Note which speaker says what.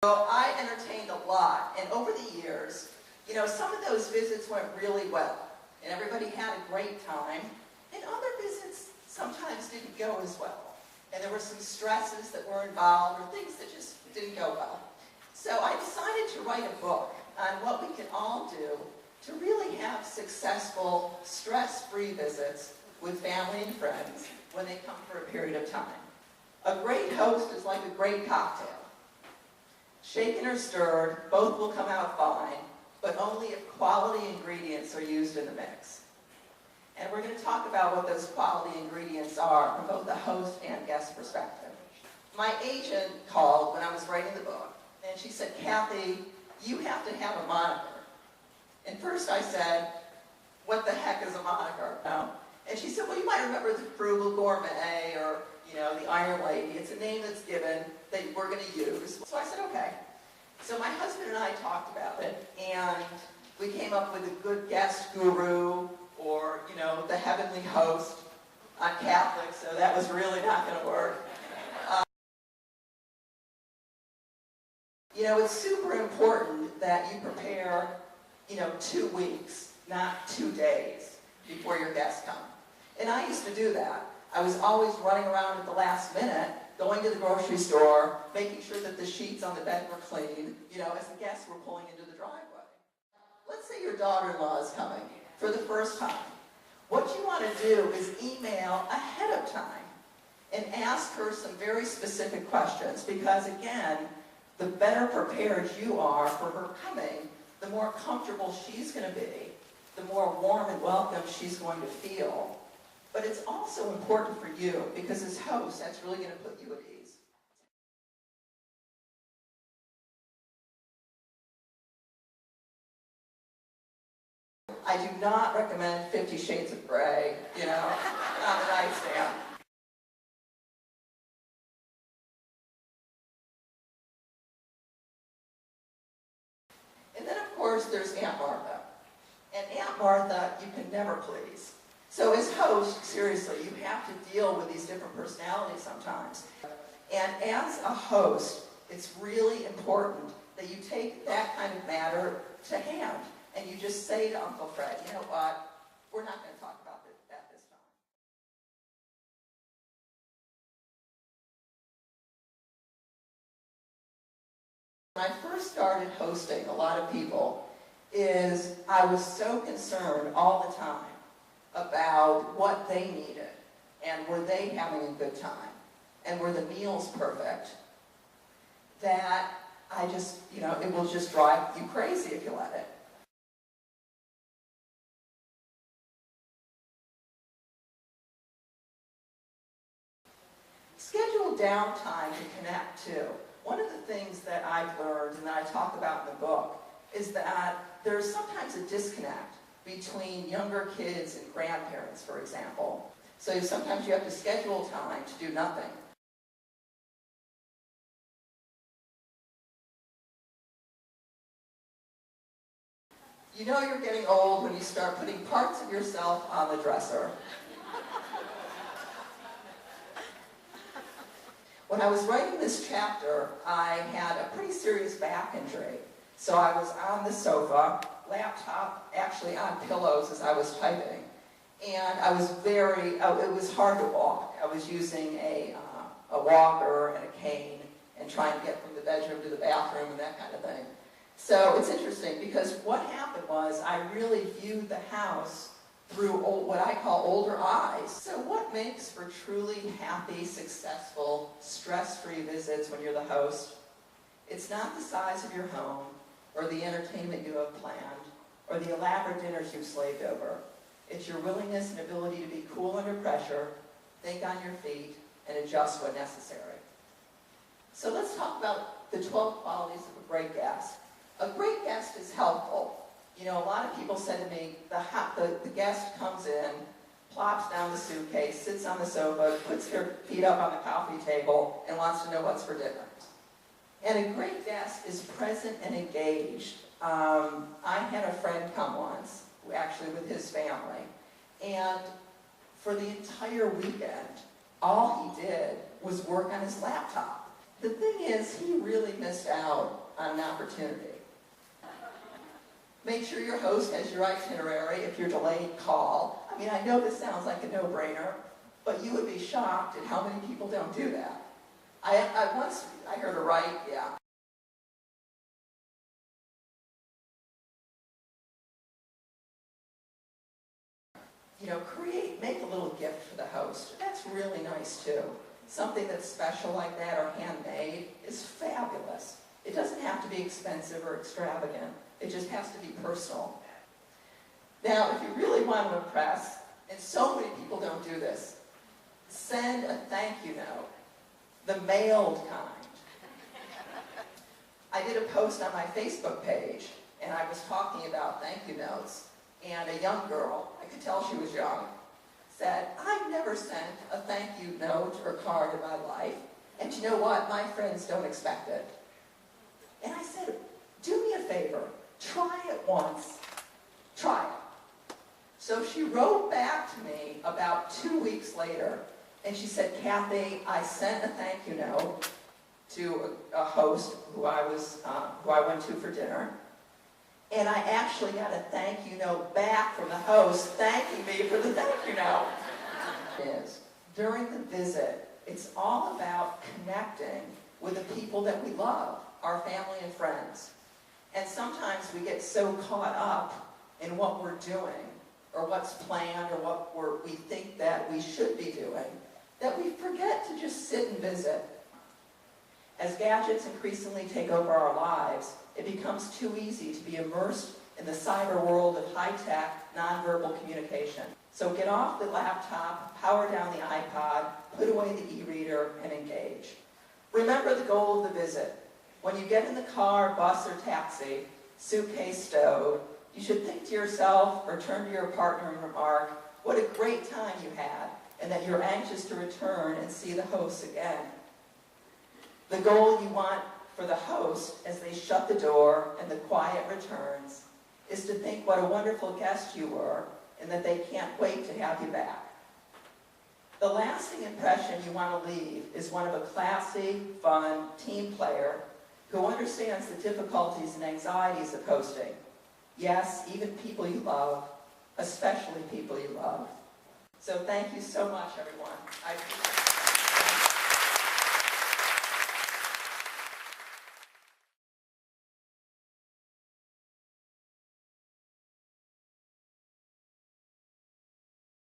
Speaker 1: So I entertained a lot, and over the years, some of those visits went really well, and everybody had a great time, and other visits sometimes didn't go as well. And there were some stresses that were involved, or things that just didn't go well. So I decided to write a book on what we can all do to really have successful, stress-free visits with family and friends when they come for a period of time. A great host is like a great cocktail. Shaken or stirred, both will come out fine, but only if quality ingredients are used in the mix. And we're going to talk about what those quality ingredients are from both the host and guest perspective. My agent called when I was writing the book, and she said, "Kathy, you have to have a moniker." And first I said, "What the heck is a moniker?" And she said, "Well, you might remember the Frugal Gourmet or the Iron Lady. It's a name that's given that we're going to use." So I said, okay. So my husband and I talked about it, and we came up with a good guest guru, or, the heavenly host. I'm Catholic, so that was really not going to work. It's super important that you prepare, 2 weeks, not 2 days before your guests come. And I used to do that. I was always running around at the last minute, going to the grocery store, making sure that the sheets on the bed were clean, as the guests were pulling into the driveway. Let's say your daughter-in-law is coming for the first time. What you want to do is email ahead of time and ask her some very specific questions, because again, the better prepared you are for her coming, the more comfortable she's going to be, the more warm and welcome she's going to feel. But it's also important for you, because as host, that's really going to put you at ease. I do not recommend 50 Shades of Grey, on the nightstand. And then, of course, there's Aunt Martha. And Aunt Martha, you can never please. So as host, seriously, you have to deal with these different personalities sometimes. And as a host, it's really important that you take that kind of matter to hand, and you just say to Uncle Fred, "You know what, we're not going to talk about that this time." When I first started hosting a lot of people, I was so concerned all the time about what they needed, and were they having a good time, and were the meals perfect, that I just, it will just drive you crazy if you let it. Schedule downtime to connect too. One of the things that I've learned, and that I talk about in the book, is that there's sometimes a disconnect between younger kids and grandparents, for example. So sometimes you have to schedule time to do nothing. You're getting old when you start putting parts of yourself on the dresser. When I was writing this chapter, I had a pretty serious back injury. So I was on the sofa, laptop actually on pillows as I was typing. And I was it was hard to walk. I was using a walker and a cane and trying to get from the bedroom to the bathroom and that kind of thing. So it's interesting, because what happened was I really viewed the house through what I call older eyes. So what makes for truly happy, successful, stress-free visits when you're the host? It's not the size of your home, or the entertainment you have planned, or the elaborate dinners you've slaved over. It's your willingness and ability to be cool under pressure, think on your feet, and adjust when necessary. So let's talk about the 12 qualities of a great guest. A great guest is helpful. A lot of people said to me, the guest comes in, plops down the suitcase, sits on the sofa, puts their feet up on the coffee table, and wants to know what's for dinner. And a great guest is present and engaged. I had a friend come once, actually with his family, and for the entire weekend, all he did was work on his laptop. The thing is, he really missed out on an opportunity. Make sure your host has your itinerary if you're delayed, call. I mean, I know this sounds like a no-brainer, but you would be shocked at how many people don't do that. I heard her right, yeah. You know, make a little gift for the host. That's really nice too. Something that's special like that or handmade is fabulous. It doesn't have to be expensive or extravagant. It just has to be personal. Now, if you really want to impress, and so many people don't do this, send a thank you note, the mailed kind. I did a post on my Facebook page, and I was talking about thank you notes, and a young girl, I could tell she was young, said, I've never sent a thank you note or card in my life, and you know what? My friends don't expect it. And I said, do me a favor, try it once. Try it. So she wrote back to me about 2 weeks later, and she said, Kathy, I sent a thank you note to a host who I went to for dinner, and I actually got a thank you note back from the host thanking me for the thank you note. During the visit, it's all about connecting with the people that we love, our family and friends. And sometimes we get so caught up in what we're doing, or what's planned, or what we think that we should be doing, that we forget to just sit and visit. As gadgets increasingly take over our lives, it becomes too easy to be immersed in the cyber world of high-tech, nonverbal communication. So get off the laptop, power down the iPod, put away the e-reader, and engage. Remember the goal of the visit. When you get in the car, bus, or taxi, suitcase stowed, you should think to yourself or turn to your partner and remark, what a great time you had, and that you're anxious to return and see the hosts again. The goal you want for the host as they shut the door and the quiet returns is to think what a wonderful guest you were and that they can't wait to have you back. The lasting impression you want to leave is one of a classy, fun team player who understands the difficulties and anxieties of hosting. Yes, even people you love, especially people you love. So thank you so much, everyone. I appreciate it.